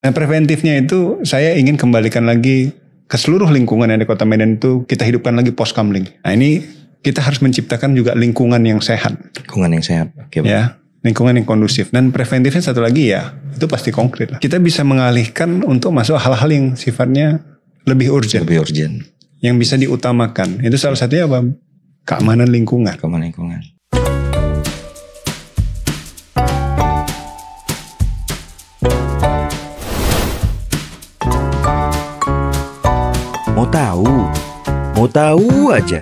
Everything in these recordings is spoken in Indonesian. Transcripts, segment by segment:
Nah preventifnya itu saya ingin kembalikan lagi ke seluruh lingkungan yang di Kota Medan itu kita hidupkan lagi poskamling. Nah ini kita harus menciptakan juga lingkungan yang sehat. Lingkungan yang sehat. Oke, ya, lingkungan yang kondusif. Dan preventifnya satu lagi ya, itu pasti konkret lah. Kita bisa mengalihkan untuk masuk hal-hal yang sifatnya lebih urgent. Lebih urgent. Yang bisa diutamakan. Itu salah satunya apa? Keamanan lingkungan. Keamanan lingkungan. Mau tahu aja.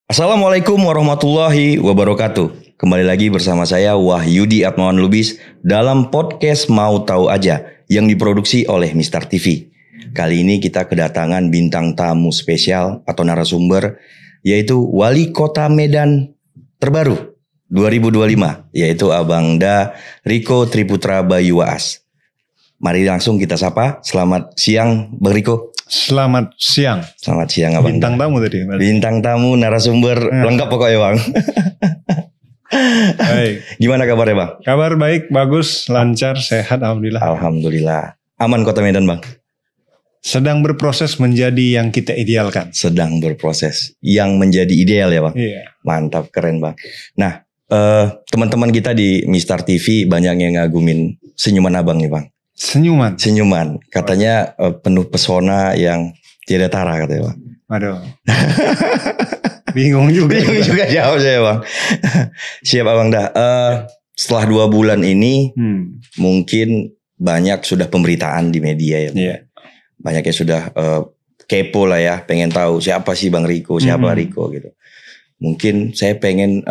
Assalamualaikum warahmatullahi wabarakatuh. Kembali lagi bersama saya Wahyudi Atmawan Lubis dalam podcast Mau Tahu Aja yang diproduksi oleh Mistar TV. Kali ini kita kedatangan bintang tamu spesial atau narasumber, yaitu Wali Kota Medan terbaru 2025, yaitu Abang Da Riko Triputra Bayuwaas. Mari langsung kita sapa. Selamat siang Bang Riko. Selamat siang. Selamat siang Abang. Bintang tamu tadi. Bintang tamu, narasumber lengkap pokoknya Bang. Baik. Gimana kabarnya Bang? Kabar baik, bagus, lancar, sehat, alhamdulillah. Alhamdulillah. Aman Kota Medan Bang? Sedang berproses menjadi yang kita idealkan. Sedang berproses yang menjadi ideal ya Bang? Iya. Mantap, keren Bang. Nah, teman-teman kita di Mistar TV banyak yang ngagumin senyuman Abang nih Bang. Senyuman. Katanya penuh pesona yang tiada tara katanya Bang. Aduh. Bingung juga jawab saya Bang. Siap Abang dah. Setelah 2 bulan ini mungkin banyak sudah pemberitaan di media ya Bang. Yeah. Banyak yang sudah kepo lah ya, pengen tahu siapa sih Bang Riko, siapa Riko gitu. Mungkin saya pengen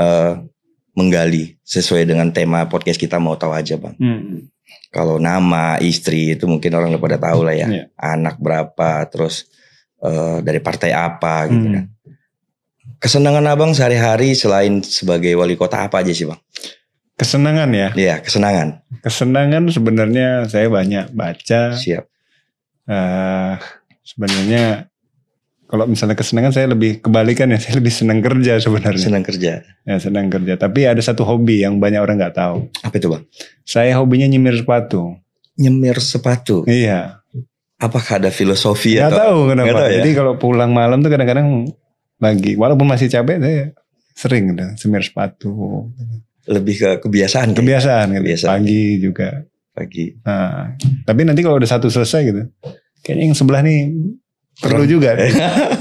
menggali sesuai dengan tema podcast kita Mau Tahu Aja Bang. Kalau nama, istri itu mungkin orang udah pada tahu lah ya. Yeah. Anak berapa, terus dari partai apa gitu kan. Kesenangan Abang sehari-hari selain sebagai wali kota apa aja sih Bang? Kesenangan ya? Iya, kesenangan. Kesenangan sebenarnya saya banyak baca. Siap. Sebenarnya kalau misalnya kesenangan saya lebih kebalikan ya, saya lebih senang kerja sebenarnya. Senang kerja. Ya senang kerja. Tapi ada satu hobi yang banyak orang nggak tahu. Apa itu Bang? Saya hobinya nyemir sepatu. Nyemir sepatu. Iya. Apakah ada filosofi atau? Nggak tahu kenapa. Nggak tahu ya? Jadi kalau pulang malam tuh kadang-kadang lagi, walaupun masih capek saya sering udah semir sepatu. Lebih ke kebiasaan. Kebiasaan. Pagi juga. Pagi. Nah, tapi nanti kalau udah satu selesai gitu, kayaknya yang sebelah nih perlu juga,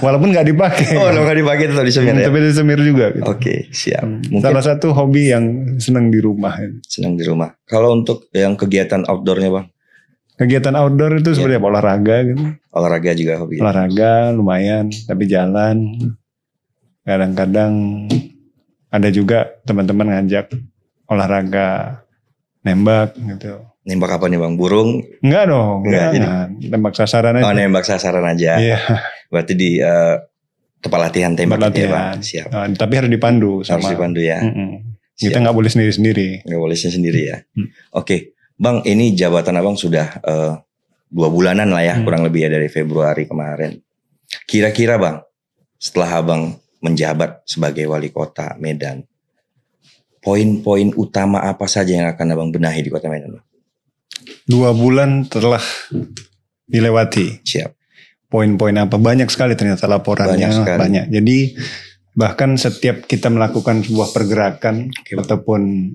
walaupun nggak dipakai. Oh, nggak dipakai tetap disemir ya. Tapi disemir juga. Gitu. Oke, siap. Mungkin salah satu hobi yang senang di rumah. Senang di rumah. Kalau untuk yang kegiatan outdoornya Bang? Kegiatan outdoor itu seperti apa? Olahraga gitu. Olahraga juga hobi. Olahraga lumayan, tapi jalan. Kadang-kadang ada juga teman-teman ngajak olahraga nembak gitu. Nembak apa nih Bang? Burung? Enggak dong. Enggak. Nembak sasaran aja. Oh, nembak sasaran aja. Iya. Berarti di tempat latihan tembak gitu ya Bang? Siap. Tapi harus dipandu sama. Harus dipandu ya. Kita nggak boleh sendiri-sendiri. Nggak boleh sendiri ya. Oke. Bang, ini jabatan Abang sudah 2 bulanan lah ya. Kurang lebih ya dari Februari kemarin. Kira-kira Bang, setelah Abang menjabat sebagai wali kota Medan, poin-poin utama apa saja yang akan Abang benahi di kota Medan Bang? 2 bulan telah dilewati. Siap. Poin-poin apa? Banyak sekali ternyata laporannya. Banyak. Jadi bahkan setiap kita melakukan sebuah pergerakan ataupun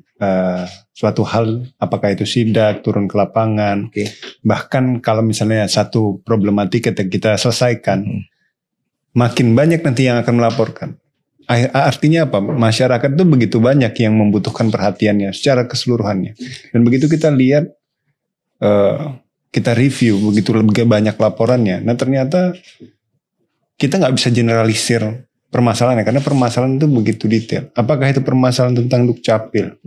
suatu hal, apakah itu sidak, turun ke lapangan. Bahkan kalau misalnya satu problematika kita selesaikan, makin banyak nanti yang akan melaporkan. Artinya apa? Masyarakat itu begitu banyak yang membutuhkan perhatiannya secara keseluruhannya. Dan begitu kita lihat, kita review begitu banyak laporannya. Nah ternyata kita nggak bisa generalisir permasalahannya karena permasalahan itu begitu detail. Apakah itu permasalahan tentang Dukcapil?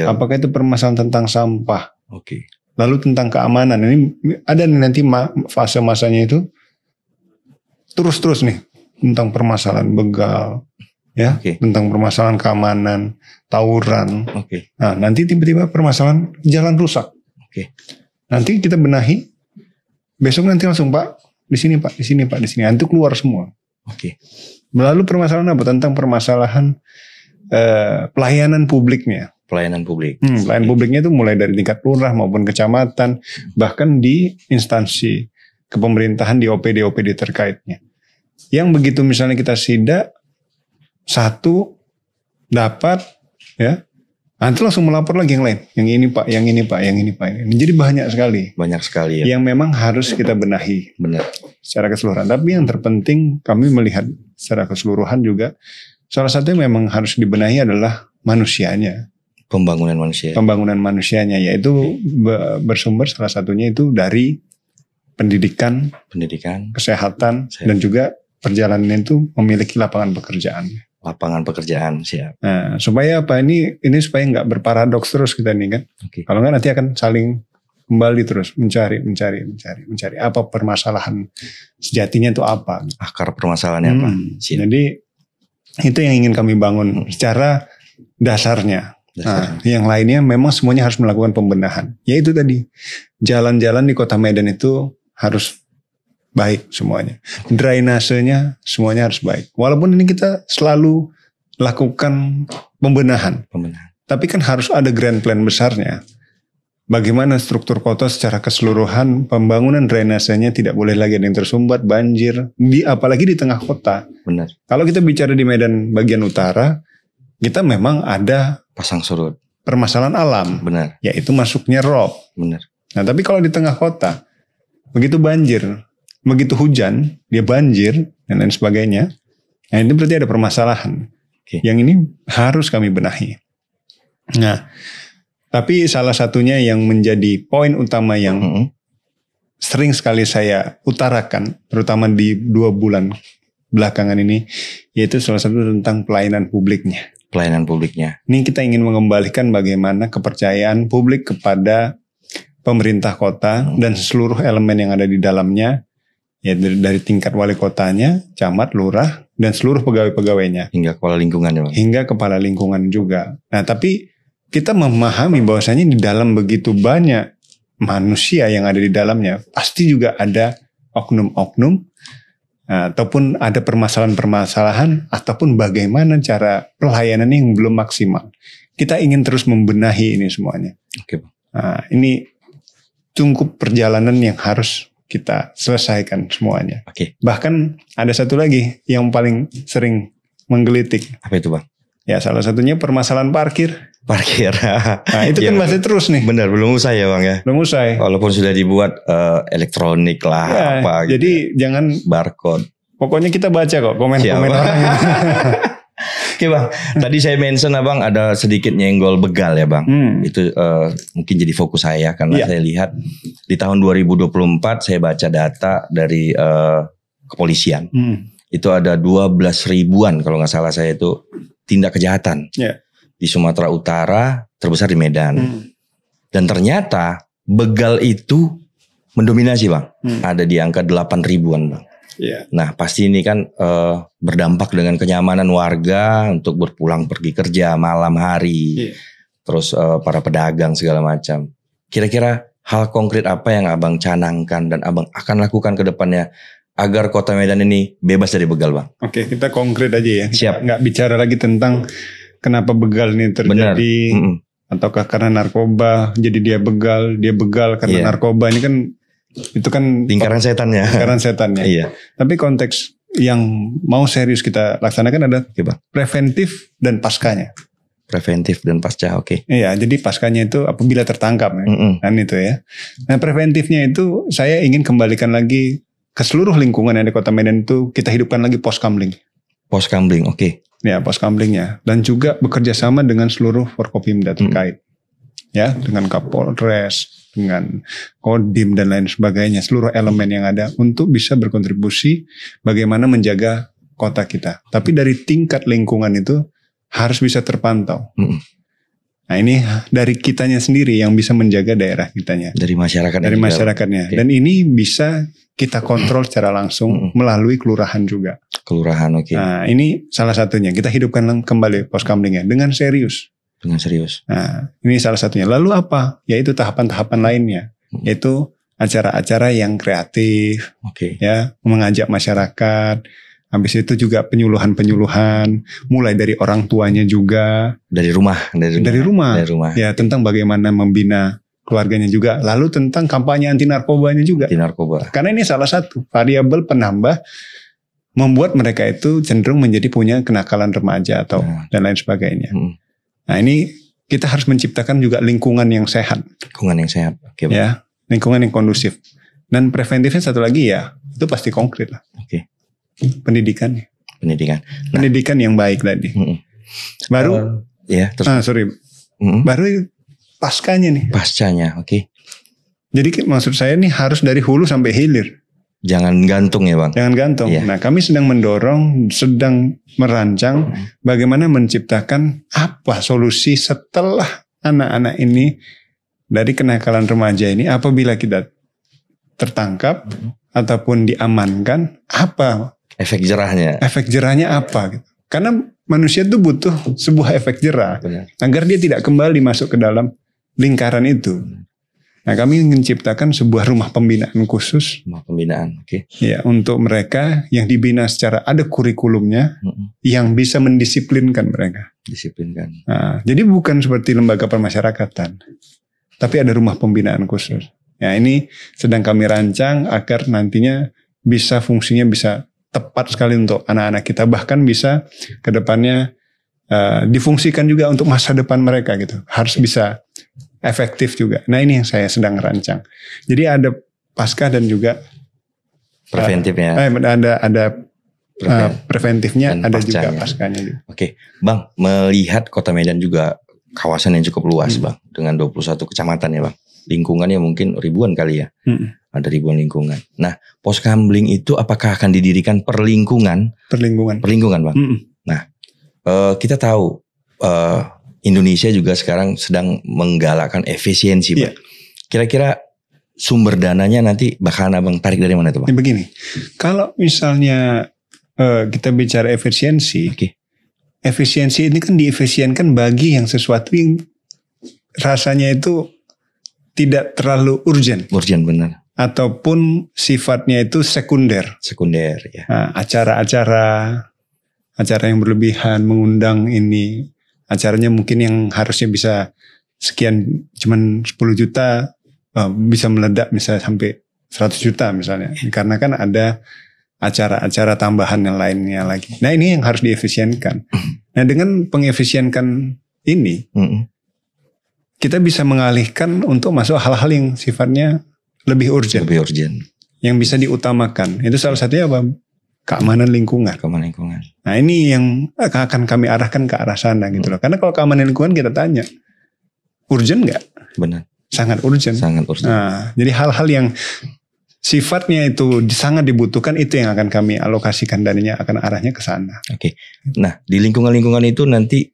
Apakah itu permasalahan tentang sampah? Lalu tentang keamanan. Ini ada nanti fase-masanya itu terus nih tentang permasalahan begal, ya, tentang permasalahan keamanan, tawuran. Nah nanti tiba-tiba permasalahan jalan rusak. Nanti kita benahi, besok nanti langsung Pak, di sini Pak, di sini Pak, di sini. Nanti keluar semua. Lalu permasalahan apa? Tentang permasalahan pelayanan publiknya. Pelayanan publik. Pelayanan publiknya itu mulai dari tingkat lurah maupun kecamatan, bahkan di instansi kepemerintahan di OPD terkaitnya. Yang begitu misalnya kita sidak, satu dapat, ya, nanti langsung melapor lagi yang lain. Yang ini Pak, yang ini Pak, yang ini Pak. Ini. Jadi banyak sekali. Banyak sekali ya. Yang memang harus kita benahi. Benar. Secara keseluruhan. Tapi yang terpenting kami melihat secara keseluruhan juga, salah satu yang memang harus dibenahi adalah manusianya. Pembangunan manusia. Pembangunan manusianya, yaitu bersumber salah satunya itu dari pendidikan, kesehatan, dan juga perjalanan itu memiliki lapangan pekerjaan. Lapangan pekerjaan, siap. Nah, supaya apa, ini supaya nggak berparadoks terus kita nih kan. Okay. Kalau nggak nanti akan saling kembali terus mencari apa permasalahan sejatinya itu apa. Akar permasalahannya apa. Jadi itu yang ingin kami bangun secara dasarnya. Nah, yang lainnya memang semuanya harus melakukan pembenahan. Yaitu tadi, jalan-jalan di Kota Medan itu harus baik semuanya. Drainasenya semuanya harus baik. Walaupun ini kita selalu lakukan pembenahan. Tapi kan harus ada grand plan besarnya. Bagaimana struktur kota secara keseluruhan, pembangunan drainasenya tidak boleh lagi ada yang tersumbat, banjir. Apalagi di tengah kota. Benar. Kalau kita bicara di Medan bagian utara, kita memang ada pasang surut. Permasalahan alam. Benar. Yaitu masuknya rob. Benar. Nah tapi kalau di tengah kota, begitu banjir, begitu hujan, dia banjir, dan lain sebagainya. Nah ini berarti ada permasalahan. Okay. Yang ini harus kami benahi. Nah, tapi salah satunya yang menjadi poin utama yang sering sekali saya utarakan, terutama di 2 bulan belakangan ini, yaitu salah satu tentang pelayanan publiknya. Pelayanan publiknya. Ini kita ingin mengembalikan bagaimana kepercayaan publik kepada pemerintah kota dan seluruh elemen yang ada di dalamnya, ya dari tingkat wali kotanya, camat, lurah, dan seluruh pegawai-pegawainya. Hingga kepala lingkungan ya Bang? Hingga kepala lingkungan juga. Nah tapi kita memahami bahwasanya di dalam begitu banyak manusia yang ada di dalamnya, pasti juga ada oknum-oknum, ataupun ada permasalahan-permasalahan, ataupun bagaimana cara pelayanan yang belum maksimal. Kita ingin terus membenahi ini semuanya. Oke Bang. Nah, ini cukup perjalanan yang harus kita selesaikan semuanya. Oke. Bahkan ada satu lagi yang paling sering menggelitik. Apa itu Bang? Ya salah satunya permasalahan parkir. Parkir. Nah itu kan masih terus nih. Benar, belum usai ya Bang ya. Belum usai. Walaupun sudah dibuat elektronik lah ya, apa gitu. Jadi jangan barcode. Pokoknya kita baca kok komen-komen orangnya. Oke Bang, tadi saya mention Abang ada sedikit nyenggol begal ya Bang. Itu mungkin jadi fokus saya karena saya lihat di tahun 2024 saya baca data dari kepolisian. Itu ada 12 ribuan kalau nggak salah saya itu tindak kejahatan. Di Sumatera Utara, terbesar di Medan. Dan ternyata begal itu mendominasi Bang. Ada di angka 8 ribuan Bang. Nah pasti ini kan berdampak dengan kenyamanan warga untuk berpulang pergi kerja malam hari. Terus para pedagang segala macam. Kira-kira hal konkret apa yang Abang canangkan dan Abang akan lakukan ke depannya agar kota Medan ini bebas dari begal Bang? Oke, kita konkret aja ya. Siap. Nggak bicara lagi tentang kenapa begal ini terjadi. Ataukah karena narkoba jadi dia begal karena narkoba. Ini kan itu kan lingkaran setannya. Lingkaran setannya. Iya. Tapi konteks yang mau serius kita laksanakan ada preventif dan paskanya. Preventif dan pasca, oke. Iya, jadi paskanya itu apabila tertangkap ya. Kan itu ya. Nah, preventifnya itu saya ingin kembalikan lagi ke seluruh lingkungan yang di Kota Medan itu kita hidupkan lagi poskamling. Poskamling, oke. Ya, poskamlingnya dan juga bekerja sama dengan seluruh Forkopimda terkait. Ya, dengan Kapolres, dengan Kodim dan lain sebagainya, seluruh elemen yang ada untuk bisa berkontribusi bagaimana menjaga kota kita. Tapi dari tingkat lingkungan itu harus bisa terpantau. Nah ini dari kitanya sendiri yang bisa menjaga daerah kitanya. Dari masyarakat. Dari masyarakatnya. Dan ini bisa kita kontrol secara langsung melalui kelurahan juga. Kelurahan, oke. Nah ini salah satunya. Kita hidupkan kembali poskamlingnya dengan serius. Dengan serius. Nah ini salah satunya. Lalu apa? Yaitu tahapan-tahapan lainnya. Yaitu acara-acara yang kreatif. Oke. Ya, mengajak masyarakat. Habis itu juga penyuluhan-penyuluhan, mulai dari orang tuanya juga. Dari rumah. Ya, tentang bagaimana membina keluarganya juga. Lalu tentang kampanye anti narkobanya juga. Anti narkoba. Karena ini salah satu variabel penambah membuat mereka itu cenderung menjadi punya kenakalan remaja atau dan lain sebagainya. Nah, ini kita harus menciptakan juga lingkungan yang sehat. Lingkungan yang sehat. Oke, ya, lingkungan yang kondusif. Dan preventifnya satu lagi ya, itu pasti konkret lah. Oke. Pendidikan. Nah, pendidikan yang baik tadi. Baru baru paskanya nih. Pascanya, oke. Jadi maksud saya nih harus dari hulu sampai hilir. Jangan gantung ya Bang. Jangan gantung. Iya. Nah, kami sedang merancang bagaimana menciptakan apa solusi setelah anak-anak ini dari kenakalan remaja ini apabila kita tertangkap ataupun diamankan, apa efek jerahnya apa gitu. Karena manusia itu butuh sebuah efek jerah. Benar. Agar dia tidak kembali masuk ke dalam lingkaran itu. Nah, kami ingin menciptakan sebuah rumah pembinaan khusus. Rumah pembinaan, oke. Ya, untuk mereka yang dibina secara ada kurikulumnya yang bisa mendisiplinkan mereka. Disiplinkan. Nah, jadi bukan seperti lembaga permasyarakatan, tapi ada rumah pembinaan khusus. Ya, ini sedang kami rancang agar nantinya bisa fungsinya bisa tepat sekali untuk anak-anak kita, bahkan bisa ke depannya difungsikan juga untuk masa depan mereka gitu. Harus bisa efektif juga. Nah, ini yang saya sedang rancang. Jadi ada pasca dan juga preventifnya. Ada preventifnya, ada juga paskanya juga. Oke, Bang, melihat Kota Medan juga kawasan yang cukup luas, Bang, dengan 21 kecamatan ya, Bang. Lingkungannya mungkin ribuan kali ya. Ada ribuan lingkungan. Nah, Poskamling itu apakah akan didirikan per lingkungan? Per lingkungan, Bang. Nah, kita tahu Indonesia juga sekarang sedang menggalakkan efisiensi, Bang. Kira-kira sumber dananya nanti bakal Abang tarik dari mana tuh, Bang? Begini, kalau misalnya kita bicara efisiensi, efisiensi ini kan diefisienkan bagi yang sesuatu yang rasanya itu tidak terlalu urgent. Urgent, benar. Ataupun sifatnya itu sekunder. Sekunder, ya. Nah, acara yang berlebihan, mengundang ini, acaranya mungkin yang harusnya bisa sekian, cuman 10 juta, bisa meledak misalnya sampai 100 juta misalnya. Karena kan ada acara-acara tambahan yang lainnya lagi. Nah, ini yang harus diefisienkan. Nah, dengan pengefisienkan ini, kita bisa mengalihkan untuk masuk hal-hal yang sifatnya lebih urgent. Yang bisa diutamakan. Itu salah satunya apa? Keamanan lingkungan. Nah, ini yang akan kami arahkan ke arah sana gitu loh. Karena kalau keamanan lingkungan kita tanya, urgent nggak? Benar. Sangat urgent. Nah, jadi hal-hal yang sifatnya itu sangat dibutuhkan, itu yang akan kami alokasikan dananya, akan arahnya ke sana. Oke. Nah, di lingkungan-lingkungan itu nanti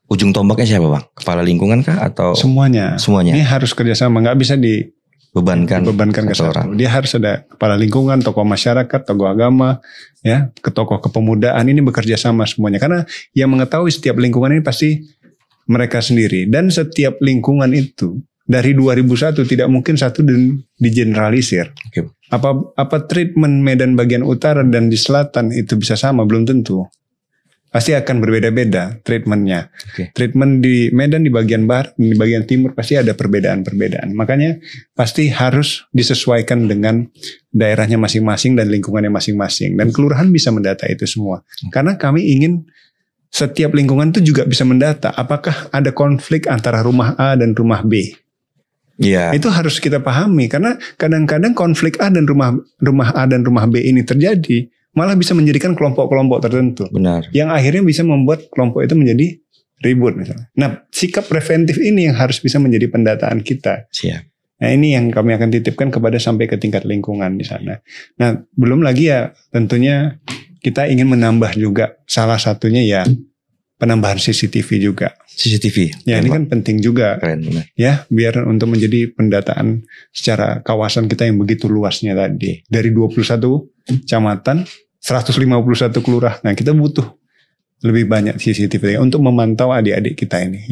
ujung tombaknya siapa, Bang? Kepala lingkungan kah atau semuanya? Ini harus kerjasama, nggak bisa dibebankan ke satu orang. Dia harus ada kepala lingkungan, tokoh masyarakat, tokoh agama, ya, tokoh kepemudaan, ini bekerja sama semuanya. Karena yang mengetahui setiap lingkungan ini pasti mereka sendiri. Dan setiap lingkungan itu dari 2001 tidak mungkin satu dan digeneralisir. Apa treatment Medan bagian utara dan di selatan itu bisa sama? Belum tentu. Pasti akan berbeda-beda treatmentnya. Treatment di Medan di bagian barat, di bagian timur pasti ada perbedaan-perbedaan. Makanya pasti harus disesuaikan dengan daerahnya masing-masing dan lingkungannya masing-masing. Dan kelurahan bisa mendata itu semua. Karena kami ingin setiap lingkungan itu juga bisa mendata apakah ada konflik antara rumah A dan rumah B. Itu harus kita pahami. Karena kadang-kadang konflik A dan rumah A dan rumah B ini terjadi, malah bisa menjadikan kelompok-kelompok tertentu. Benar. Yang akhirnya bisa membuat kelompok itu menjadi ribut misalnya. Nah, sikap preventif ini yang harus bisa menjadi pendataan kita. Siap. Nah, ini yang kami akan titipkan kepada sampai ke tingkat lingkungan di sana. Nah, belum lagi ya tentunya kita ingin menambah juga, salah satunya ya penambahan CCTV juga. CCTV. Ya, ini kan penting juga. Keren, benar. Ya, biar untuk menjadi pendataan secara kawasan kita yang begitu luasnya tadi. Dari 21 kecamatan, 151 kelurahan. Nah, kita butuh lebih banyak CCTV untuk memantau adik-adik kita ini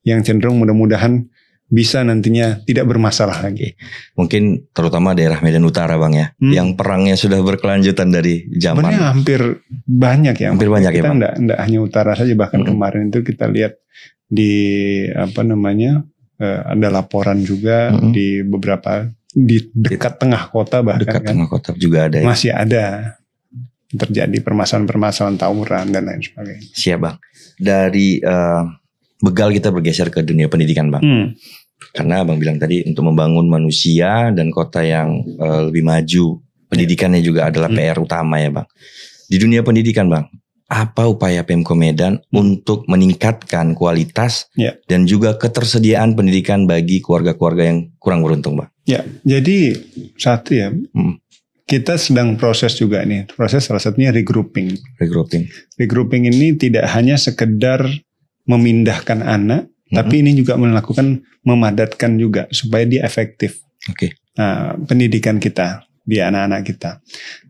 yang cenderung mudah-mudahan bisa nantinya tidak bermasalah lagi. Mungkin terutama daerah Medan Utara Bang ya, yang perangnya sudah berkelanjutan dari zaman. Sebenarnya hampir banyak ya. Hampir banyak kita ya Bang. Enggak hanya utara saja, bahkan kemarin itu kita lihat di ada laporan juga di beberapa di dekat tengah kota bahkan. Dekat tengah kota juga ada. Ya? Masih ada terjadi permasalahan tawuran dan lain sebagainya. Siap Bang. Dari begal kita bergeser ke dunia pendidikan Bang. Karena Abang bilang tadi untuk membangun manusia dan kota yang lebih maju, pendidikannya juga adalah PR utama ya Bang. Di dunia pendidikan Bang, apa upaya Pemko Medan untuk meningkatkan kualitas dan juga ketersediaan pendidikan bagi keluarga-keluarga yang kurang beruntung Bang? Ya, jadi satu ya, kita sedang proses juga nih, proses salah satunya regrouping. Regrouping ini tidak hanya sekedar memindahkan anak, tapi ini juga melakukan memadatkan juga supaya dia efektif. Nah, pendidikan kita di anak-anak kita.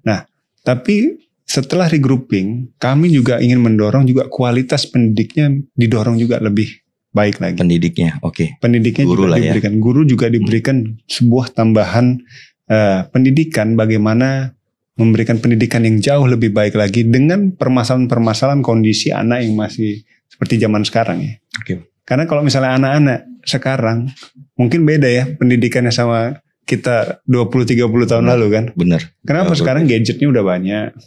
Nah, tapi setelah regrouping, kami juga ingin mendorong juga kualitas pendidiknya didorong juga lebih baik lagi. Pendidiknya guru juga diberikan. Ya. Guru juga diberikan sebuah tambahan pendidikan bagaimana memberikan pendidikan yang jauh lebih baik lagi dengan permasalahan-permasalahan kondisi anak yang masih seperti zaman sekarang ya. Karena kalau misalnya anak-anak sekarang mungkin beda ya pendidikannya sama kita 20-30 tahun lalu kan. Benar. Kenapa sekarang gadgetnya udah banyak.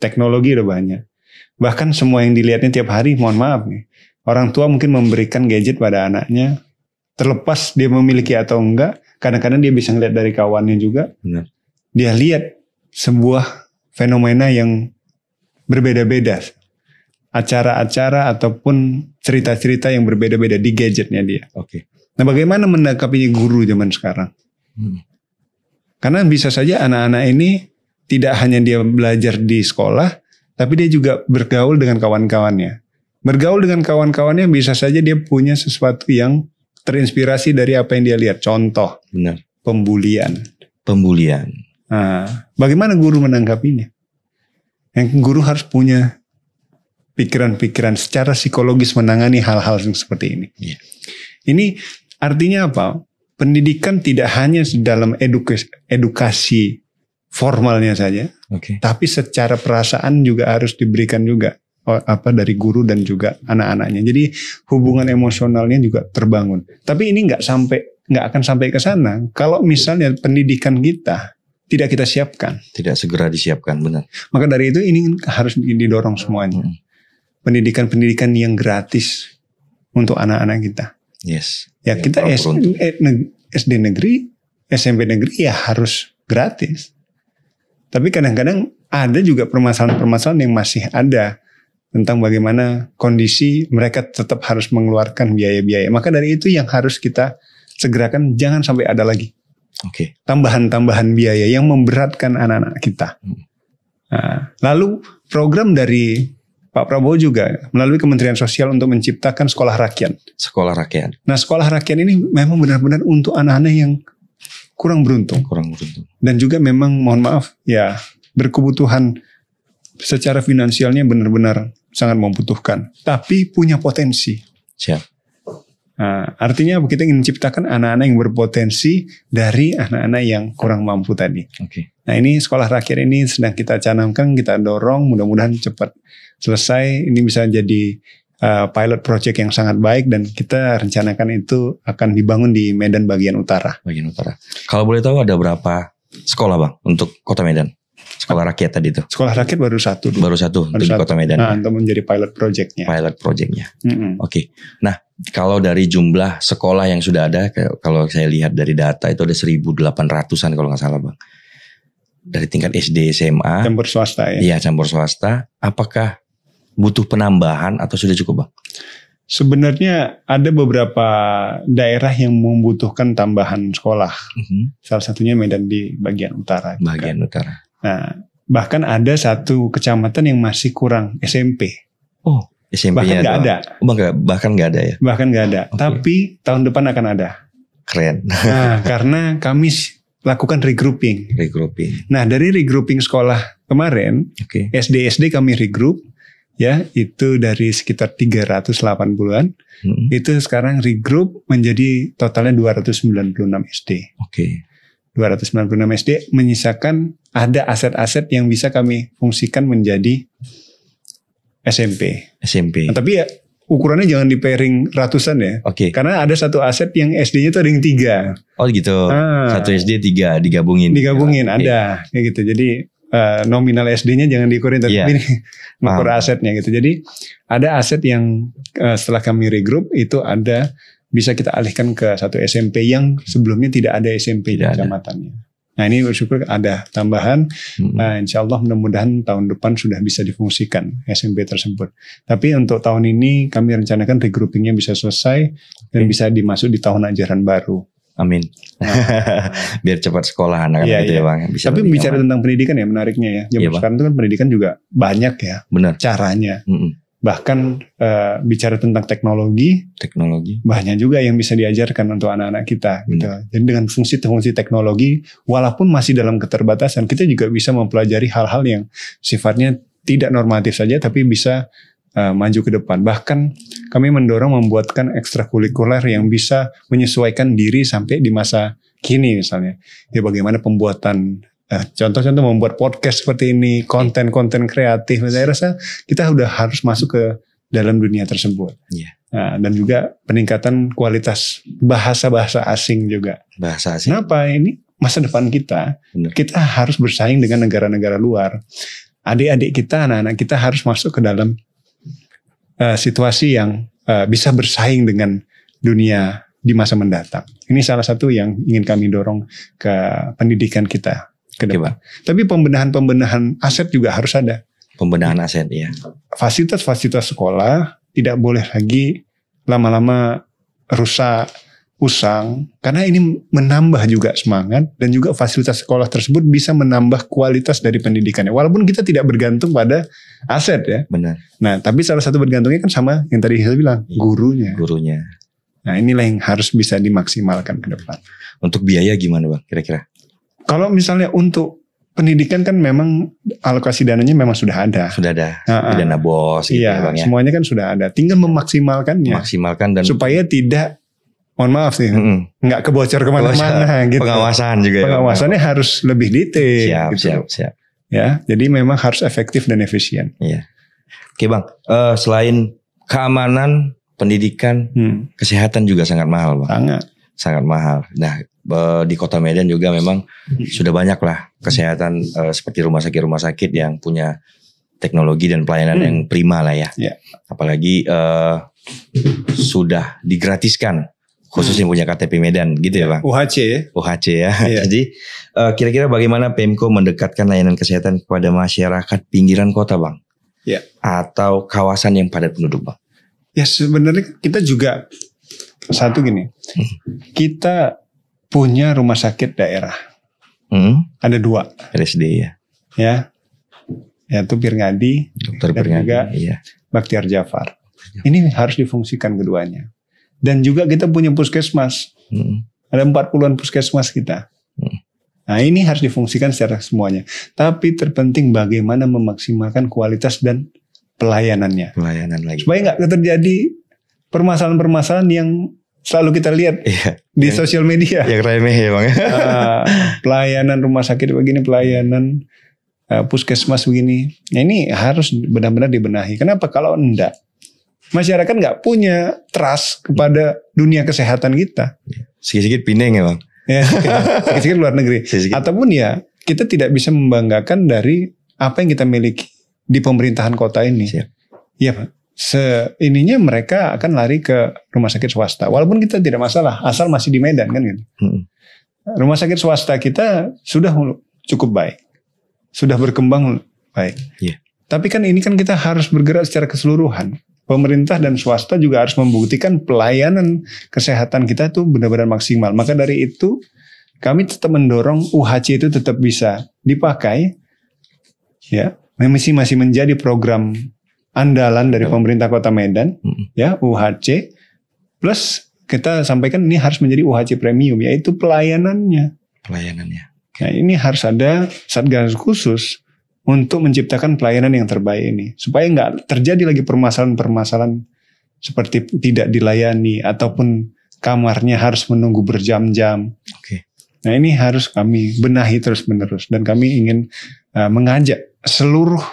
Teknologi udah banyak. Bahkan semua yang dilihatnya tiap hari, mohon maaf nih. Orang tua mungkin memberikan gadget pada anaknya. Terlepas dia memiliki atau enggak. Kadang-kadang dia bisa ngeliat dari kawannya juga. Benar. Dia lihat sebuah fenomena yang berbeda-beda. Acara-acara ataupun cerita-cerita yang berbeda-beda di gadgetnya dia. Nah, bagaimana menangkapinya guru zaman sekarang? Karena bisa saja anak-anak ini tidak hanya dia belajar di sekolah, tapi dia juga bergaul dengan kawan-kawannya. Bergaul dengan kawan-kawannya bisa saja dia punya sesuatu yang terinspirasi dari apa yang dia lihat. Contoh, pembulian. Nah, bagaimana guru menangkapinya? Yang guru harus punya pikiran-pikiran secara psikologis menangani hal-hal seperti ini. Ini artinya apa? Pendidikan tidak hanya dalam edukasi formalnya saja, tapi secara perasaan juga harus diberikan juga dari guru dan juga anak-anaknya. Jadi hubungan emosionalnya juga terbangun. Tapi ini nggak akan sampai ke sana kalau misalnya pendidikan kita tidak kita siapkan. Tidak segera disiapkan, benar. Maka dari itu ini harus didorong semuanya. Pendidikan yang gratis untuk anak-anak kita. Ya kita SD negeri, SMP negeri ya harus gratis. Tapi kadang-kadang ada juga permasalahan-permasalahan yang masih ada tentang bagaimana kondisi mereka tetap harus mengeluarkan biaya-biaya. Maka dari itu yang harus kita segerakan, jangan sampai ada lagi tambahan-tambahan biaya yang memberatkan anak-anak kita. Nah, lalu program dari Pak Prabowo juga melalui Kementerian Sosial untuk menciptakan sekolah rakyat. Nah, sekolah rakyat ini memang benar-benar untuk anak-anak yang kurang beruntung. Dan juga memang mohon maaf ya berkebutuhan secara finansialnya benar-benar sangat membutuhkan. Tapi punya potensi. Nah, artinya kita ingin menciptakan anak-anak yang berpotensi dari anak-anak yang kurang mampu tadi. Nah, ini sekolah rakyat ini sedang kita canangkan, kita dorong, mudah-mudahan cepat selesai. Ini bisa jadi pilot project yang sangat baik dan kita rencanakan itu akan dibangun di Medan bagian utara. Kalau boleh tahu ada berapa sekolah Bang untuk Kota Medan? Sekolah rakyat tadi itu. Sekolah rakyat baru satu di Kota Medan. Nah, untuk menjadi pilot projectnya. Nah, kalau dari jumlah sekolah yang sudah ada, kalau saya lihat dari data itu ada 1.800-an kalau nggak salah Bang. Dari tingkat SD, SMA. Campur swasta ya. Iya, campur swasta. Apakah butuh penambahan atau sudah cukup Bang? Sebenarnya ada beberapa daerah yang membutuhkan tambahan sekolah. Salah satunya Medan di bagian utara. Nah, bahkan ada satu kecamatan yang masih kurang SMP. SMP-nya bahkan nggak ada. Bahkan nggak ada ya? Bahkan nggak ada. Tapi tahun depan akan ada. Keren. Nah, karena kami lakukan regrouping. Nah, dari regrouping sekolah kemarin, SD kami regroup. ya itu dari sekitar 380-an, itu sekarang regroup menjadi totalnya 296 SD. Oke. 296 SD menyisakan ada aset-aset yang bisa kami fungsikan menjadi SMP. SMP. Nah, tapi ya ukurannya jangan di pairing ratusan ya. Oke. Karena ada satu aset yang SD-nya itu ada yang 3. Oh gitu. Satu SD 3 digabungin. Digabungin ada kayak gitu. Jadi nominal SD-nya jangan diukurin, tapi ini mengukur asetnya gitu. Jadi ada aset yang setelah kami regroup itu ada bisa kita alihkan ke satu SMP yang sebelumnya tidak ada SMP di kecamatannya. Nah ini bersyukur ada tambahan. Nah, insya Allah mudah-mudahan tahun depan sudah bisa difungsikan SMP tersebut. Tapi untuk tahun ini kami rencanakan regroupingnya bisa selesai dan bisa dimasuk di tahun ajaran baru. Amin. Biar cepat sekolah anak gitu ya Bang. Bisa tapi bicara tentang pendidikan ya menariknya ya. Zaman sekarang itu kan pendidikan juga banyak ya. Benar. Caranya. Bahkan bicara tentang teknologi banyak juga yang bisa diajarkan untuk anak-anak kita gitu. Jadi dengan fungsi teknologi walaupun masih dalam keterbatasan, kita juga bisa mempelajari hal-hal yang sifatnya tidak normatif saja tapi bisa maju ke depan. Bahkan kami mendorong membuatkan ekstrakurikuler yang bisa menyesuaikan diri sampai di masa kini misalnya. Ya bagaimana pembuatan contoh-contoh membuat podcast seperti ini, konten-konten kreatif. Saya rasa kita udah harus masuk ke dalam dunia tersebut. Nah, dan juga peningkatan kualitas bahasa-bahasa asing juga. Bahasa asing. Kenapa? Ini masa depan kita. Kita harus bersaing dengan negara-negara luar. Adik-adik kita, anak-anak kita harus masuk ke dalam situasi yang bisa bersaing dengan dunia di masa mendatang. Ini salah satu yang ingin kami dorong ke pendidikan kita ke depan. Tapi pembenahan aset juga harus ada. Pembenahan aset ya. Fasilitas-fasilitas sekolah tidak boleh lagi lama-lama rusak, usang. Karena ini menambah juga semangat dan juga fasilitas sekolah tersebut bisa menambah kualitas dari pendidikannya. Walaupun kita tidak bergantung pada aset ya. Benar. Nah tapi salah satu bergantungnya kan sama yang tadi saya bilang, gurunya. Nah inilah yang harus bisa dimaksimalkan ke depan. Untuk biaya gimana Bang kira-kira? Kalau misalnya untuk pendidikan kan memang alokasi dananya memang sudah ada. Sudah ada. Dana BOS gitu ya Bang ya. Semuanya kan sudah ada. Tinggal memaksimalkannya. Dan supaya tidak, mohon maaf sih, nggak kebocor kemana-mana gitu. Pengawasan juga. Pengawasannya harus lebih detail. Siap. Ya, jadi memang harus efektif dan efisien. Iya. Oke Bang, selain keamanan, pendidikan, kesehatan juga sangat mahal Bang. Sangat mahal. Nah, di Kota Medan juga memang sudah banyak lah kesehatan seperti rumah sakit yang punya teknologi dan pelayanan yang prima lah ya. Apalagi sudah digratiskan khusus yang punya KTP Medan gitu ya Bang. UHC ya. Jadi kira-kira bagaimana Pemko mendekatkan layanan kesehatan kepada masyarakat pinggiran kota Bang? Atau kawasan yang padat penduduk Bang? Ya sebenarnya kita juga satu gini, kita punya rumah sakit daerah, ada 2, RSD ya. Yaitu Pirngadi, Dr. dan Pirngadi, juga Bakhtiar Jafar. Ini harus difungsikan keduanya. Dan juga kita punya puskesmas, ada 40-an puskesmas kita. Nah ini harus difungsikan secara semuanya. Tapi terpenting bagaimana memaksimalkan kualitas dan pelayanannya. Pelayanan lagi. Supaya nggak terjadi permasalahan-permasalahan yang selalu kita lihat di sosial media. Yang remeh ya Bang. Pelayanan rumah sakit begini, pelayanan puskesmas begini. Nah, ini harus benar-benar dibenahi. Kenapa? Kalau enggak, masyarakat nggak punya trust kepada dunia kesehatan kita. Sikit-sikit pineng ya Bang. Ya, sikit-sikit luar negeri. Ataupun ya kita tidak bisa membanggakan dari apa yang kita miliki di pemerintahan kota ini. Iya Pak. Ininya mereka akan lari ke rumah sakit swasta. Walaupun kita tidak masalah, asal masih di Medan kan gitu. Rumah sakit swasta kita sudah cukup baik. Sudah berkembang baik. Tapi kan ini kan kita harus bergerak secara keseluruhan. Pemerintah dan swasta juga harus membuktikan pelayanan kesehatan kita itu benar-benar maksimal. Maka dari itu kami tetap mendorong UHC itu tetap bisa dipakai. Ya, masih menjadi program andalan dari pemerintah Kota Medan, ya UHC. Plus kita sampaikan ini harus menjadi UHC premium, yaitu pelayanannya. Pelayanannya. Nah ini harus ada satgas khusus untuk menciptakan pelayanan yang terbaik ini. Supaya nggak terjadi lagi permasalahan-permasalahan seperti tidak dilayani ataupun kamarnya harus menunggu berjam-jam. Oke. Nah ini harus kami benahi terus-menerus. Dan kami ingin mengajak seluruh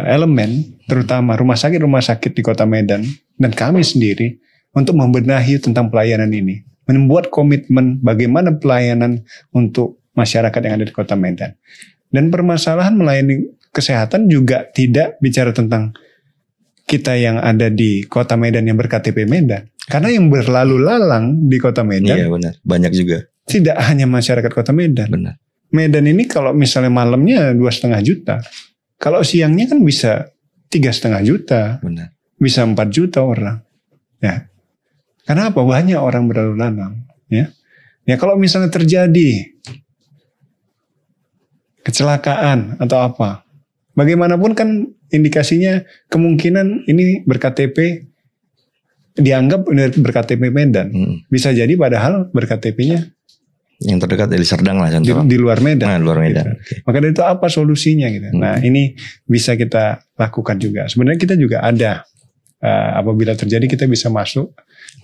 elemen, terutama rumah sakit di Kota Medan dan kami sendiri untuk membenahi tentang pelayanan ini, membuat komitmen bagaimana pelayanan untuk masyarakat yang ada di Kota Medan. Dan permasalahan melayani kesehatan juga tidak bicara tentang kita yang ada di Kota Medan yang berKTP Medan, karena yang berlalu lalang di Kota Medan, iya benar, banyak juga. Tidak hanya masyarakat Kota Medan. Benar. Medan ini kalau misalnya malamnya 2,5 juta. Kalau siangnya kan bisa 3,5 juta. Benar. Bisa 4 juta orang. Ya. Karena apa? Banyak orang berlalu lalang. Ya. Ya kalau misalnya terjadi kecelakaan atau apa. Bagaimanapun kan indikasinya kemungkinan ini berKTP dianggap berKTP Medan. Bisa jadi padahal berKTP-nya yang terdekat di Serdang lah contoh. Di luar Medan. Nah, luar Medan. Gitu. Okay. Maka dari itu apa solusinya gitu. Nah, ini bisa kita lakukan juga. Sebenarnya kita juga ada apabila terjadi kita bisa masuk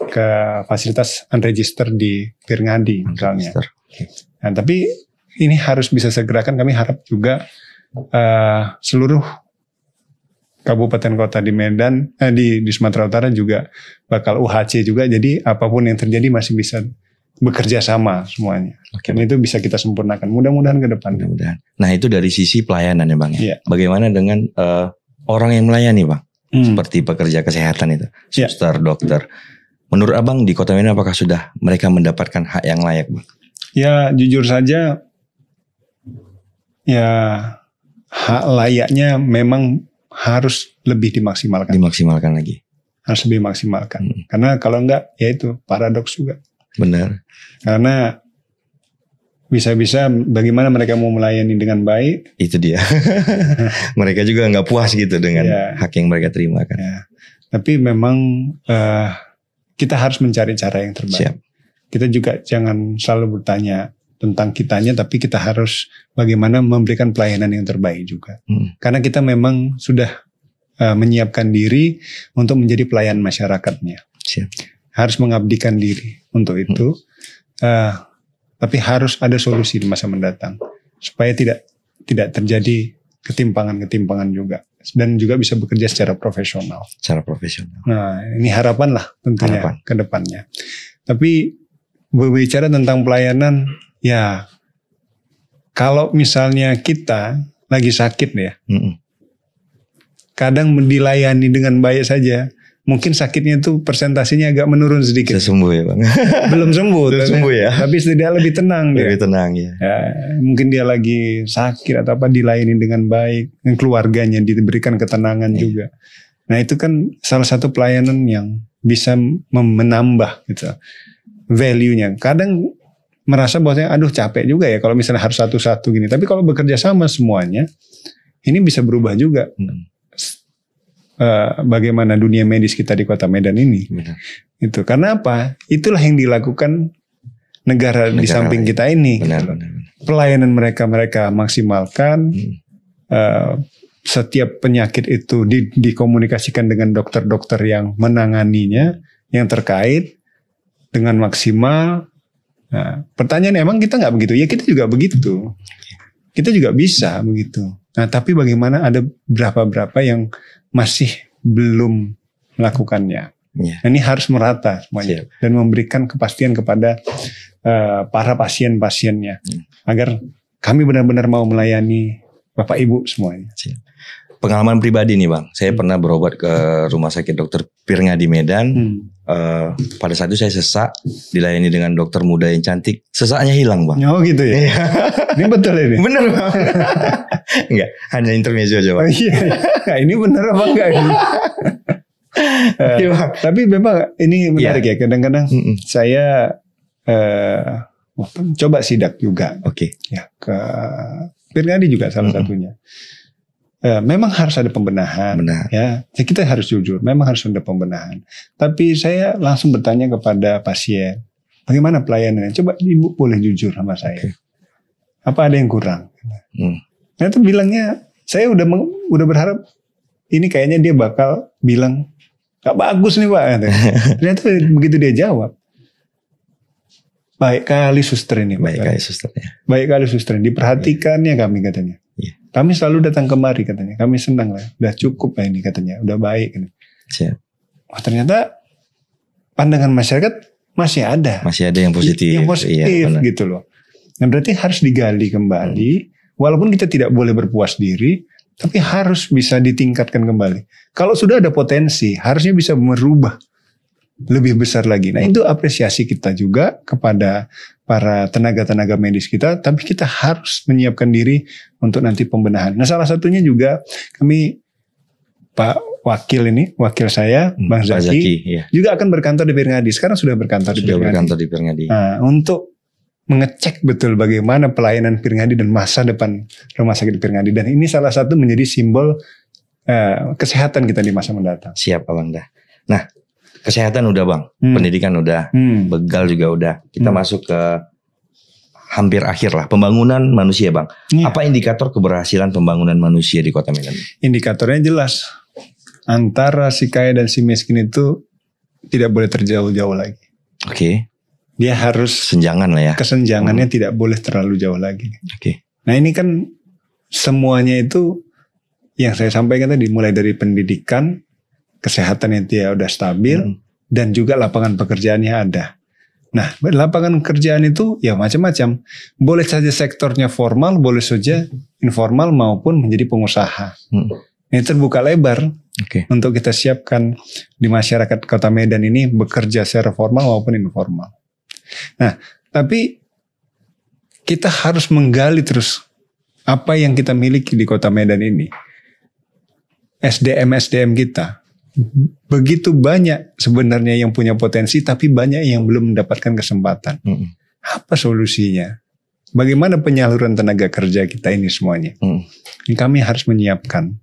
ke fasilitas unregister di Pirngadi misalnya. Okay. Nah, tapi ini harus bisa segerakan. Kami harap juga seluruh kabupaten kota di Medan di Sumatera Utara juga bakal UHC juga. Jadi apapun yang terjadi masih bisa bekerja sama semuanya. Oke. Dan itu bisa kita sempurnakan. Mudah-mudahan ke depan. Mudah-mudahan. Nah itu dari sisi pelayanan ya Bang. Ya. Bagaimana dengan orang yang melayani Bang? Seperti pekerja kesehatan itu. Suster, dokter. Menurut Abang di Kota Medan apakah sudah mereka mendapatkan hak yang layak Bang? Ya jujur saja. Ya hak layaknya memang harus lebih dimaksimalkan. Dimaksimalkan lagi. Harus lebih maksimalkan. Karena kalau enggak ya itu paradoks juga. Benar. Karena bisa-bisa bagaimana mereka mau melayani dengan baik. Itu dia. Mereka juga nggak puas gitu dengan hak yang mereka terima kan. Ya. Tapi memang kita harus mencari cara yang terbaik. Siap. Kita juga jangan selalu bertanya tentang kitanya, tapi kita harus bagaimana memberikan pelayanan yang terbaik juga. Karena kita memang sudah menyiapkan diri untuk menjadi pelayan masyarakatnya. Siap. Harus mengabdikan diri untuk itu, tapi harus ada solusi di masa mendatang supaya tidak terjadi ketimpangan juga dan juga bisa bekerja secara profesional. Secara profesional. Nah ini harapan lah tentunya ke depannya. Tapi berbicara tentang pelayanan, ya kalau misalnya kita lagi sakit ya, kadang dilayani dengan baik saja. Mungkin sakitnya itu persentasenya agak menurun sedikit. Sudah sembuh ya Bang. Belum sembuh. Belum sembuh ya. Tapi setidaknya lebih tenang. Lebih tenang ya. Mungkin dia lagi sakit atau apa dilayani dengan baik. Keluarganya diberikan ketenangan juga. Nah itu kan salah satu pelayanan yang bisa menambah gitu value-nya. Kadang merasa bahwasanya aduh capek juga ya kalau misalnya harus satu-satu gini. Tapi kalau bekerja sama semuanya, ini bisa berubah juga. Bagaimana dunia medis kita di Kota Medan ini. Benar. Itu karena apa? Itulah yang dilakukan negara di samping kita ini. Benar. Pelayanan mereka maksimalkan. Setiap penyakit itu dikomunikasikan dengan dokter-dokter yang menanganinya, yang terkait dengan maksimal. Nah, pertanyaan emang kita nggak begitu? Ya kita juga begitu. Kita juga bisa begitu. Nah tapi bagaimana ada berapa yang masih belum melakukannya. Nah, ini harus merata semuanya. Dan memberikan kepastian kepada para pasien-pasiennya. Agar kami benar-benar mau melayani Bapak Ibu semuanya. Pengalaman pribadi nih Bang. Saya pernah berobat ke rumah sakit Dr. Pirngadi Medan. Pada saat itu saya sesak. Dilayani dengan dokter muda yang cantik. Sesaknya hilang Bang. Oh gitu ya. Ini betul ini? Bener Bang. Enggak, hanya intermezzo aja Bang. Nah, ini bener apa enggak ini? Tapi memang ini menarik ya. Kadang-kadang saya coba sidak juga. Ya, ke Pirngadi juga salah satunya. Memang harus ada pembenahan. Ya, kita harus jujur. Memang harus ada pembenahan. Tapi saya langsung bertanya kepada pasien, bagaimana pelayanannya? Coba Ibu boleh jujur sama saya. Apa ada yang kurang? Nah itu bilangnya, saya udah berharap ini kayaknya dia bakal bilang gak bagus nih Pak. Ternyata begitu dia jawab, baik kali suster ini. Baik kali suster ya. Baik kali suster, diperhatikannya kami katanya. Kami selalu datang kemari katanya. Kami senang lah, udah cukup lah ini katanya, udah baik. Siap. Oh, ternyata pandangan masyarakat masih ada. Masih ada yang positif. Yang positif gitu loh. Nah berarti harus digali kembali. Walaupun kita tidak boleh berpuas diri, tapi harus bisa ditingkatkan kembali. Kalau sudah ada potensi, harusnya bisa merubah lebih besar lagi. Nah itu apresiasi kita juga kepada para tenaga-tenaga medis kita. Tapi kita harus menyiapkan diri untuk nanti pembenahan. Nah salah satunya juga kami, Pak Wakil saya, Bang Zaki ya. Juga akan berkantor di Pirngadi. Sekarang sudah berkantor di Pirngadi. Nah, untuk mengecek betul bagaimana pelayanan Pirngadi dan masa depan rumah sakit Pirngadi. Dan ini salah satu menjadi simbol kesehatan kita di masa mendatang. Siap Abang dah. Nah kesehatan udah Bang, pendidikan udah, begal juga udah. Kita masuk ke hampir akhir lah, pembangunan manusia Bang. Apa indikator keberhasilan pembangunan manusia di Kota Medan? Indikatornya jelas. Antara si kaya dan si miskin itu tidak boleh terjauh-jauh lagi. Oke. Dia harus senjangan lah ya. Kesenjangannya tidak boleh terlalu jauh lagi. Oke. Nah ini kan semuanya itu yang saya sampaikan tadi, mulai dari pendidikan, kesehatan yang dia udah stabil, dan juga lapangan pekerjaannya ada. Nah lapangan pekerjaan itu ya macam-macam. Boleh saja sektornya formal, boleh saja informal maupun menjadi pengusaha. Ini terbuka lebar untuk kita siapkan di masyarakat Kota Medan ini bekerja secara formal maupun informal. Nah, tapi kita harus menggali terus apa yang kita miliki di Kota Medan ini. SDM kita begitu banyak sebenarnya yang punya potensi, tapi banyak yang belum mendapatkan kesempatan. Apa solusinya? Bagaimana penyaluran tenaga kerja kita ini semuanya? Kami harus menyiapkan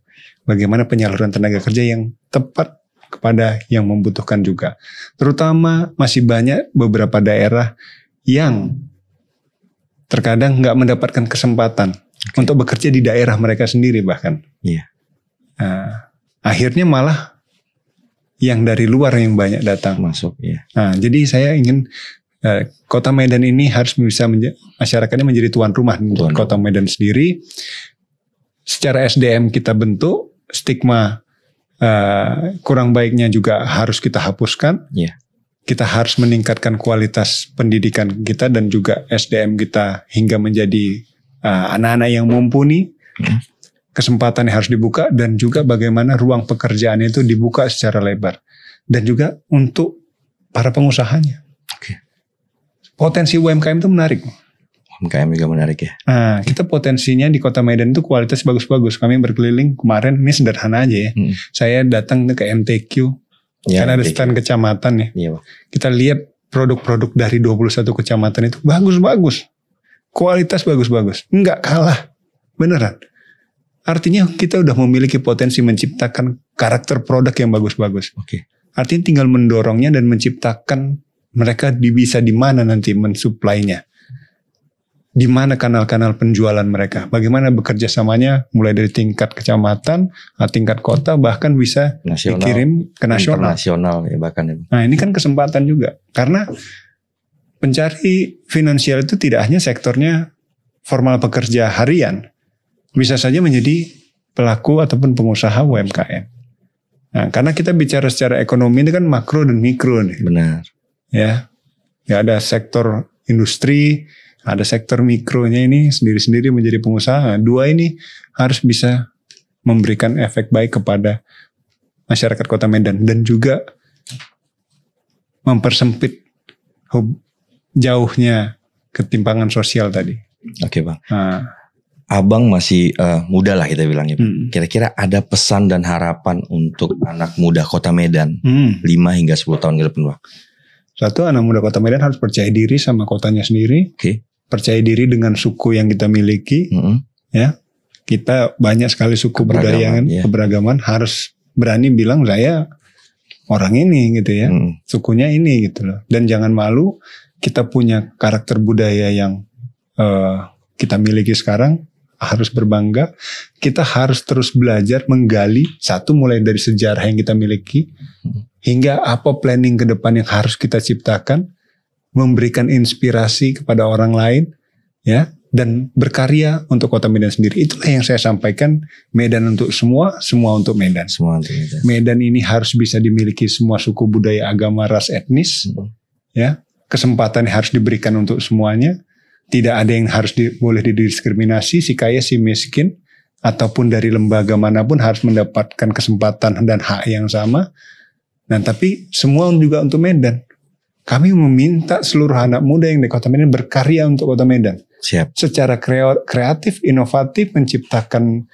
bagaimana penyaluran tenaga kerja yang tepat kepada yang membutuhkan juga. Terutama masih banyak beberapa daerah yang terkadang nggak mendapatkan kesempatan untuk bekerja di daerah mereka sendiri bahkan. Nah, akhirnya malah yang dari luar yang banyak datang masuk. Nah, jadi saya ingin Kota Medan ini harus bisa masyarakatnya menjadi tuan rumah di Kota Medan sendiri. Secara SDM kita bentuk, stigma kurang baiknya juga harus kita hapuskan. Kita harus meningkatkan kualitas pendidikan kita dan juga SDM kita hingga menjadi anak-anak yang mumpuni. Kesempatannya harus dibuka dan juga bagaimana ruang pekerjaan itu dibuka secara lebar. Dan juga untuk para pengusahanya. Potensi UMKM itu menarik. UMKM juga menarik ya. Nah, kita potensinya di Kota Medan itu kualitas bagus-bagus. Kami berkeliling kemarin, ini sederhana aja ya. Saya datang ke MTQ, kan ada stand kecamatan ya. Kita lihat produk-produk dari 21 kecamatan itu bagus-bagus. Kualitas bagus-bagus. Enggak kalah. Beneran. Artinya kita udah memiliki potensi menciptakan karakter produk yang bagus-bagus. Artinya tinggal mendorongnya dan menciptakan mereka bisa di mana nanti mensuplainya. Di mana kanal-kanal penjualan mereka. Bagaimana bekerja samanya mulai dari tingkat kecamatan, tingkat kota, bahkan bisa nasional, dikirim ke nasional. Internasional ya bahkan. Nah ini kan kesempatan juga. Karena pencari finansial itu tidak hanya sektornya formal pekerja harian. Bisa saja menjadi pelaku ataupun pengusaha UMKM. Nah, karena kita bicara secara ekonomi ini kan makro dan mikro nih. Benar. Ya ada sektor industri, ada sektor mikronya ini sendiri-sendiri menjadi pengusaha. Dua ini harus bisa memberikan efek baik kepada masyarakat Kota Medan dan juga mempersempit jauhnya ketimpangan sosial tadi. Oke Bang. Abang masih muda lah kita bilangnya. Kira-kira ada pesan dan harapan untuk anak muda Kota Medan 5 hingga 10 tahun ke depan Bang? Satu, anak muda Kota Medan harus percaya diri sama kotanya sendiri. Percaya diri dengan suku yang kita miliki. Ya, kita banyak sekali suku budaya, keberagaman. Harus berani bilang saya orang ini gitu ya. Sukunya ini gitu loh. Dan jangan malu, kita punya karakter budaya yang kita miliki sekarang. harus berbangga. Kita harus terus belajar menggali, satu mulai dari sejarah yang kita miliki, hingga apa planning ke depan yang harus kita ciptakan, memberikan inspirasi kepada orang lain, ya, dan berkarya untuk Kota Medan sendiri. Itulah yang saya sampaikan, Medan untuk semua, semua untuk Medan. Semua untuk Medan. Medan ini harus bisa dimiliki semua suku, budaya, agama, ras, etnis, ya. Kesempatan harus diberikan untuk semuanya. Tidak ada yang harus boleh didiskriminasi, si kaya, si miskin, ataupun dari lembaga manapun harus mendapatkan kesempatan dan hak yang sama. Nah, tapi semua juga untuk Medan. Kami meminta seluruh anak muda yang di Kota Medan berkarya untuk Kota Medan. Siap. Secara kreatif, inovatif, menciptakan,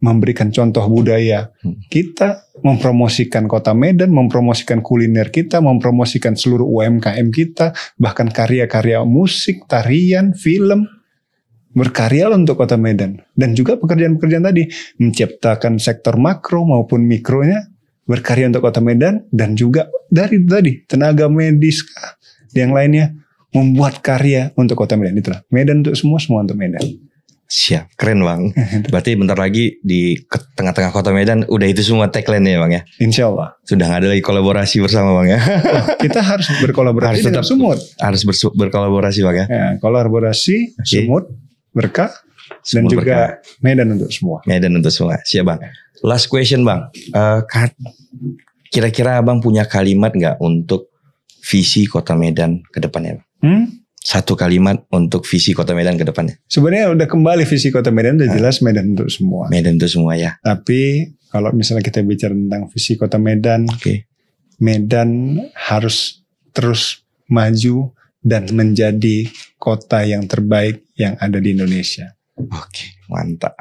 memberikan contoh budaya. Kita mempromosikan Kota Medan, mempromosikan kuliner kita, mempromosikan seluruh UMKM kita, bahkan karya-karya musik, tarian, film, berkarya untuk Kota Medan. Dan juga pekerjaan-pekerjaan tadi, menciptakan sektor makro maupun mikronya, berkarya untuk Kota Medan, dan juga dari tadi tenaga medis yang lainnya membuat karya untuk Kota Medan. Itulah Medan untuk semua, semua untuk Medan. Siap, keren Bang. Berarti bentar lagi di tengah-tengah Kota Medan udah itu semua tagline ya Bang ya. Insya Allah. Sudah nggak ada lagi kolaborasi bersama Bang ya. Kita harus berkolaborasi dengan Sumut. Harus berkolaborasi Bang ya. Kolaborasi, Sumut, Berkah, dan Sumut juga Berkah. Medan untuk semua. Medan untuk semua. Siap Bang. Last question Bang. Kira-kira Abang punya kalimat nggak untuk visi Kota Medan ke depannya Bang? Satu kalimat untuk visi Kota Medan ke depannya. Sebenarnya udah kembali visi Kota Medan, udah jelas Medan untuk semua. Medan untuk semua ya. Tapi kalau misalnya kita bicara tentang visi Kota Medan, Medan harus terus maju dan menjadi kota yang terbaik yang ada di Indonesia. Oke, mantap.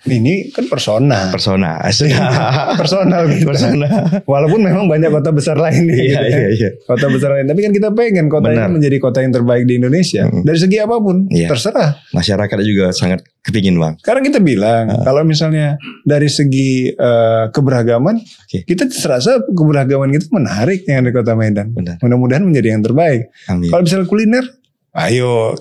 Ini kan personal. Personal gitu. Personal. Walaupun memang banyak kota besar lain nih. Iya. Kota besar lain. Tapi kan kita pengen kota ini menjadi kota yang terbaik di Indonesia. Dari segi apapun. Terserah. Masyarakat juga sangat kepingin Bang. Karena kita bilang. Kalau misalnya dari segi keberagaman. Kita serasa keberagaman kita menarik yang di Kota Medan. Mudah-mudahan menjadi yang terbaik. Kalau misalnya kuliner. Ayo.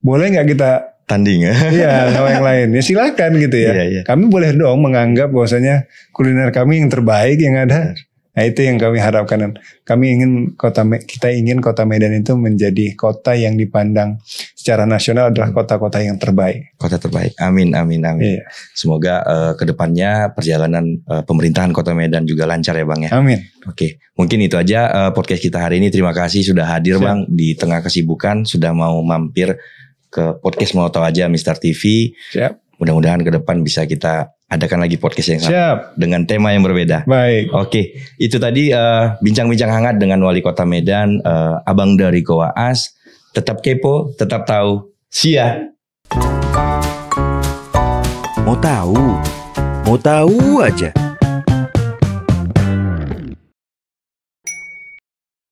Boleh gak kita tanding ya. Iya, sama yang lain. Ya silakan gitu ya. Iya. Kami boleh dong menganggap bahwasanya kuliner kami yang terbaik yang ada. Nah, itu yang kami harapkan. Kita ingin Kota Medan itu menjadi kota yang dipandang secara nasional adalah kota-kota yang terbaik. Kota terbaik. Amin. Iya. Semoga kedepannya perjalanan pemerintahan Kota Medan juga lancar ya Bang ya. Amin. Oke, mungkin itu aja podcast kita hari ini. Terima kasih sudah hadir Bang di tengah kesibukan, sudah mau mampir ke podcast Mau Tahu Aja Mr. TV. Siap. Mudah-mudahan ke depan bisa kita adakan lagi podcast yang sama dengan tema yang berbeda. Baik. Oke, itu tadi bincang-bincang hangat dengan Wali Kota Medan, Abang dari Koas. Tetap kepo, tetap tahu. Sia. Mau tahu aja.